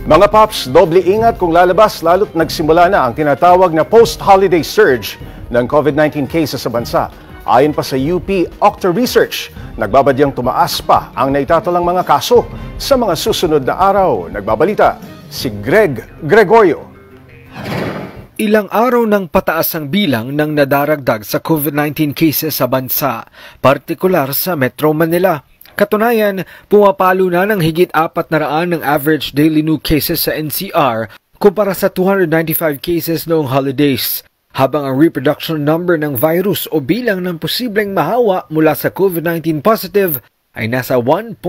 Mga paps, doble ingat kung lalabas lalo't nagsimula na ang tinatawag na post-holiday surge ng COVID-19 cases sa bansa. Ayon pa sa UP Octa Research, nagbabadyang tumaas pa ang naitatalang mga kaso sa mga susunod na araw. Nagbabalita si Gregorio. Ilang araw nang pataas ang bilang ng nadaragdag sa COVID-19 cases sa bansa, partikular sa Metro Manila. Katunayan, pumapalo na ng higit 400 ng average daily new cases sa NCR kumpara sa 295 cases noong holidays, habang ang reproduction number ng virus o bilang ng posibleng mahawa mula sa COVID-19 positive ay nasa 1.17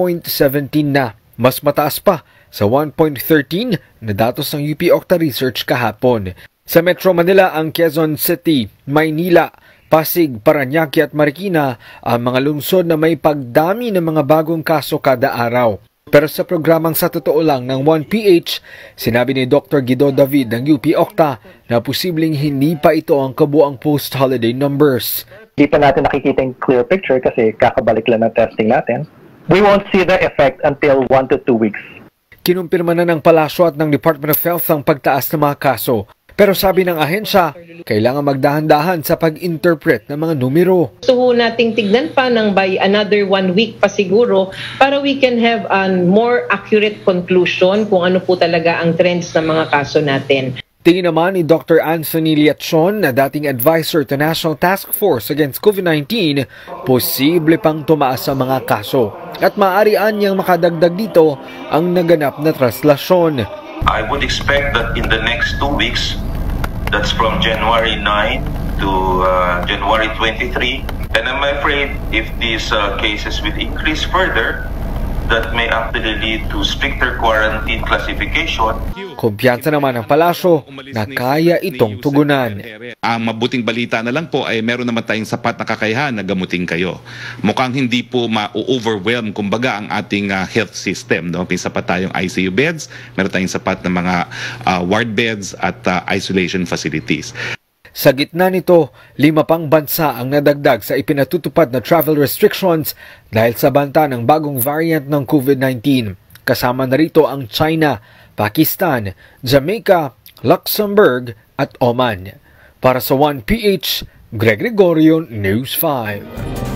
na, mas mataas pa sa 1.13 na datos ng UP Octa Research kahapon. Sa Metro Manila, ang Quezon City, Maynila, Pasig, Parañaque at Marikina ang mga lungsod na may pagdami ng mga bagong kaso kada araw. Pero sa programang Sa Totoo Lang ng 1PH, sinabi ni Dr. Guido David ng UP Octa na posibleng hindi pa ito ang kabuang post-holiday numbers. Hindi pa natin nakikita yung clear picture kasi kakabalik lang ng testing natin. We won't see the effect until 1 to 2 weeks. Kinumpirma na ng palasyo at ng Department of Health ang pagtaas ng mga kaso. Pero sabi ng ahensya, kailangan magdahan-dahan sa pag-interpret ng mga numero. Gusto ho nating tignan pa ng by another 1 week pa siguro para we can have a more accurate conclusion kung ano po talaga ang trends ng mga kaso natin. Tingin naman ni Dr. Anthony Liachon na dating advisor to National Task Force Against COVID-19, posible pang tumaas ang mga kaso at maaarian niyang makadagdag dito ang naganap na traslasyon. I would expect that in the next 2 weeks, that's from January 9 to January 23, and I'm afraid if these cases will increase further, that may actually lead to stricter quarantine classification. Kumpiyansa naman ang palasyo na kaya itong tugunan. Ang mabuting balita na lang po ay meron naman tayong sapat na kakayahan na gamutin kayo. Mukhang hindi po ma-overwhelm kumbaga ang ating health system. No? May sapat tayong ICU beds, meron tayong sapat na mga ward beds at isolation facilities. Sa gitna nito, 5 pang bansa ang nadagdag sa ipinatutupad na travel restrictions dahil sa banta ng bagong variant ng COVID-19. Kasama na rito ang China, Pakistan, Jamaica, Luxembourg at Oman. Para sa 1PH, Gregorio, News 5.